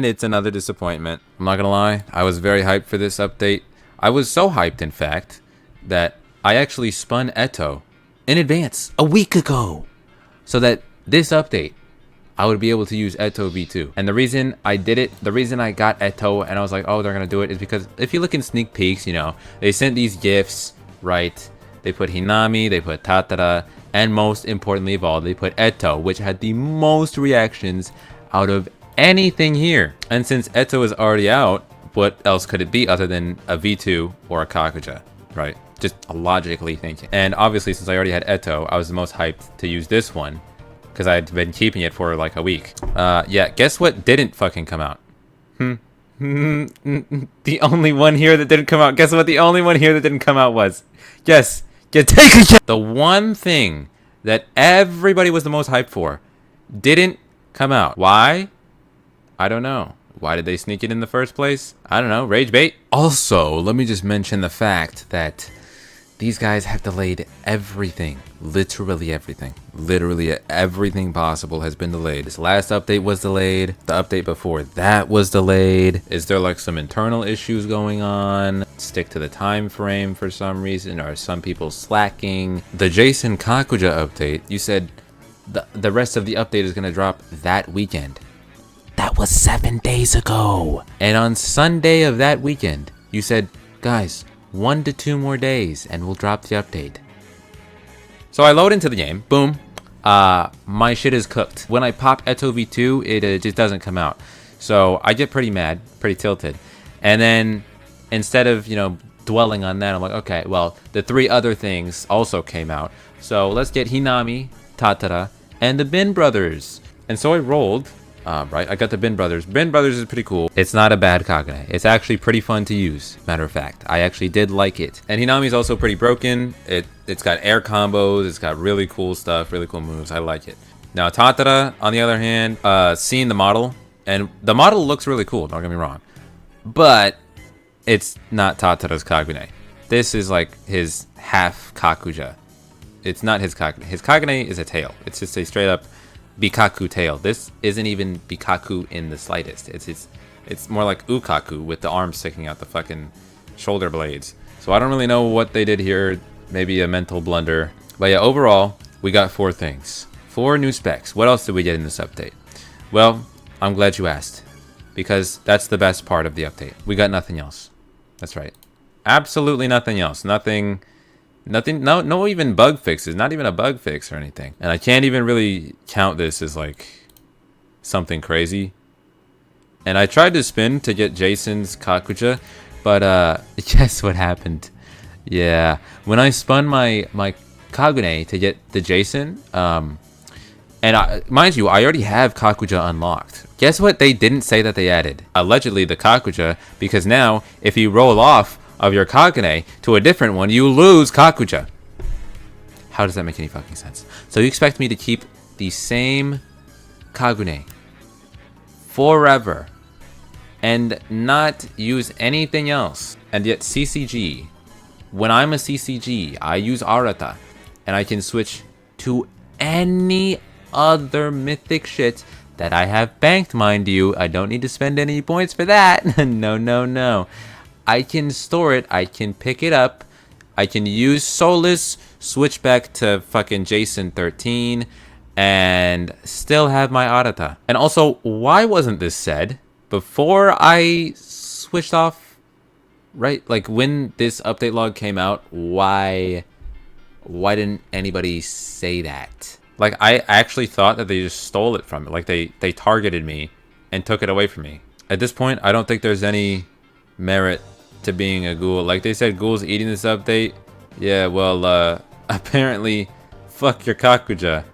it's another disappointment. I'm not gonna lie, I was very hyped for this update. I was so hyped, in fact, that I actually spun Eto in advance a week ago, so that this update, I would be able to use Eto V2. And the reason I did it, the reason I got Eto and I was like, oh, they're gonna do it, is because if you look in sneak peeks, you know, they sent these gifts, right? They put Hinami, they put Tatara, and most importantly of all, they put Eto, which had the most reactions out of anything here. And since Eto is already out, what else could it be other than a V2 or a Kakuja, right? Just logically thinking. And obviously, since I already had Eto, I was the most hyped to use this one, because I had been keeping it for like a week. Yeah, guess what didn't fucking come out? The only one here that didn't come out. Guess what the only one here that didn't come out was? Yes, take a The one thing that everybody was the most hyped for didn't come out. Why? I don't know. Why did they sneak it in the first place? I don't know. Rage bait? Also, let me just mention the fact that these guys have delayed everything. Literally everything. Literally everything possible has been delayed. This last update was delayed. The update before that was delayed. Is there like some internal issues going on? Stick to the time frame for some reason? Are some people slacking? The Jason Kakuja update, you said the rest of the update is going to drop that weekend. That was 7 days ago. And on Sunday of that weekend, you said, guys, 1 to 2 more days and we'll drop the update. So I load into the game, boom, my shit is cooked. When I pop Eto V2, it just doesn't come out. So I get pretty mad, pretty tilted. And then instead of, you know, dwelling on that, I'm like, okay, well, the 3 other things also came out. So let's get Hinami, Tatara, and the Bin Brothers. And so I rolled. Right, I got the Bin Brothers. Bin Brothers is pretty cool. It's not a bad kagune. It's actually pretty fun to use, matter of fact. I actually did like it. And Hinami's also pretty broken. It's got air combos. It's got really cool stuff, really cool moves. I like it. Now, Tatara, on the other hand, seeing the model, and the model looks really cool, don't get me wrong. But it's not Tatara's kagune. This is like his half Kakuja. It's not his kagune. His kagune is a tail. It's just a straight up Bikaku tail. This isn't even Bikaku in the slightest. It's more like Ukaku with the arms sticking out the fucking shoulder blades. So I don't really know what they did here. Maybe a mental blunder. But yeah, overall, we got 4 things. 4 new specs. What else did we get in this update? Well, I'm glad you asked, because that's the best part of the update. We got nothing else. That's right. Absolutely nothing else. Nothing, no even bug fixes, not even a bug fix or anything. And I can't even really count this as like something crazy. And I tried to spin to get Jason's Kakuja, but guess what happened? Yeah, when I spun my Kagune to get the Jason, mind you, I already have Kakuja unlocked. Guess what they didn't say that they added? Allegedly the Kakuja, because now if you roll off of your Kagune to a different one, you lose Kakuja. How does that make any fucking sense? So you expect me to keep the same Kagune forever and not use anything else? And yet CCG, when I'm a CCG, I use Arata and I can switch to any other mythic shit that I have banked, mind you. I don't need to spend any points for that. No. I can store it, I can pick it up, I can use Solus, switch back to fucking Jason 13, and still have my Arata. And also, why wasn't this said before I switched off? Right? Like when this update log came out, why didn't anybody say that? Like I actually thought that they just stole it from me. Like they targeted me and took it away from me. At this point, I don't think there's any merit to being a ghoul. Like they said, ghouls eating this update. Yeah, well, apparently, fuck your Kakuja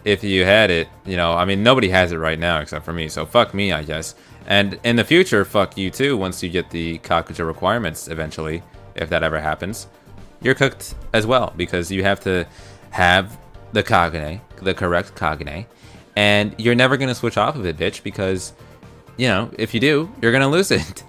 if you had it. You know, I mean, nobody has it right now except for me, so fuck me, I guess. And in the future, fuck you too, once you get the Kakuja requirements eventually, if that ever happens. You're cooked as well, because you have to have the Kagune, the correct Kagune, and you're never going to switch off of it, bitch, because, you know, if you do, you're going to lose it.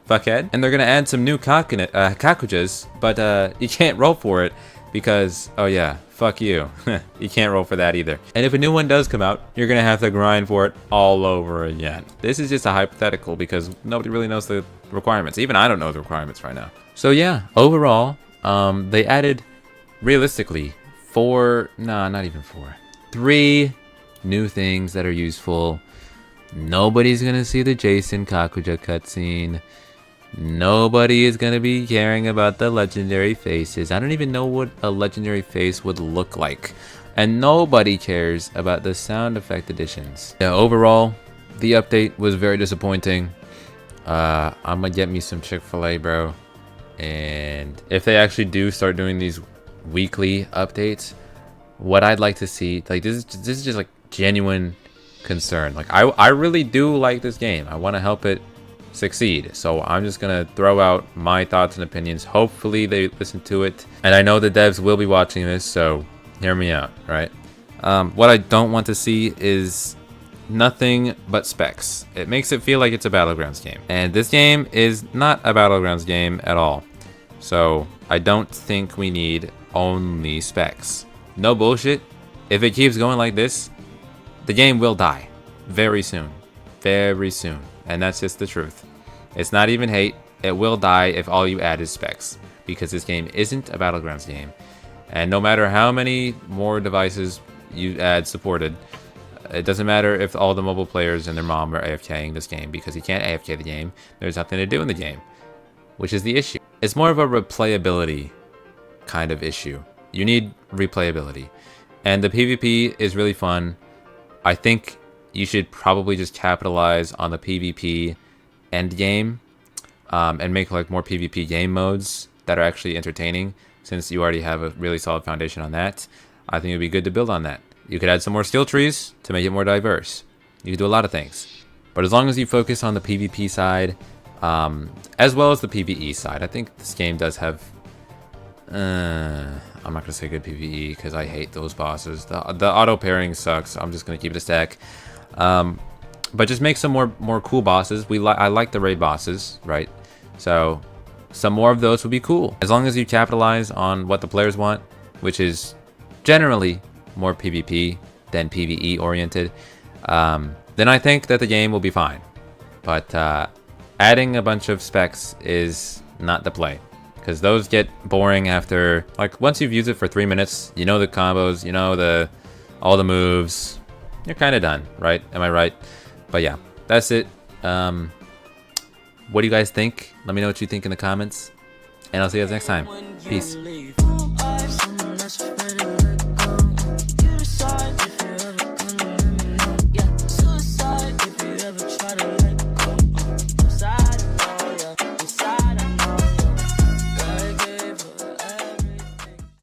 Fuckhead. And they're gonna add some new Kakujas, but you can't roll for it because, oh yeah, fuck you. You can't roll for that either. And if a new one does come out, you're gonna have to grind for it all over again. This is just a hypothetical because nobody really knows the requirements. Even I don't know the requirements right now. So yeah, overall, they added, realistically, not even 3 new things that are useful. Nobody's gonna see the Jason Kakuja cutscene. Nobody is gonna be caring about the legendary faces. I don't even know what a legendary face would look like. And nobody cares about the sound effect additions. Yeah, overall, the update was very disappointing. I'm gonna get me some Chick-fil-A, bro. And if they actually do start doing these weekly updates, what I'd like to see, like, this is just like genuine concern. Like, I really do like this game. I want to help it succeed, so I'm just gonna throw out my thoughts and opinions. Hopefully they listen to it, and I know the devs will be watching this, so hear me out, right? What I don't want to see is nothing but specs. It makes it feel like it's a Battlegrounds game, and this game is not a Battlegrounds game at all. So I don't think we need only specs. No bullshit. If it keeps going like this, the game will die very soon. Very soon. And that's just the truth. It's not even hate. It will die if all you add is specs. Because this game isn't a Battlegrounds game. And no matter how many more devices you add supported, it doesn't matter if all the mobile players and their mom are AFKing this game. Because you can't AFK the game. There's nothing to do in the game. Which is the issue. It's more of a replayability kind of issue. You need replayability. And the PvP is really fun. I think you should probably just capitalize on the PvP end game and make like more PvP game modes that are actually entertaining, since you already have a really solid foundation on that. I think it would be good to build on that. You could add some more skill trees to make it more diverse. You could do a lot of things. But as long as you focus on the PvP side, as well as the PvE side, I think this game does have... I'm not going to say good PvE because I hate those bosses. The auto pairing sucks. I'm just going to keep it a stack. But just make some more cool bosses. I like the raid bosses, right? So some more of those would be cool. As long as you capitalize on what the players want, which is generally more PvP than PvE oriented, then I think that the game will be fine. But adding a bunch of specs is not the play. Because those get boring after, like, once you've used it for 3 minutes, you know the combos, you know all the moves, you're kind of done, right? Am I right? But yeah, that's it. What do you guys think? Let me know what you think in the comments, and I'll see you guys next time. Peace.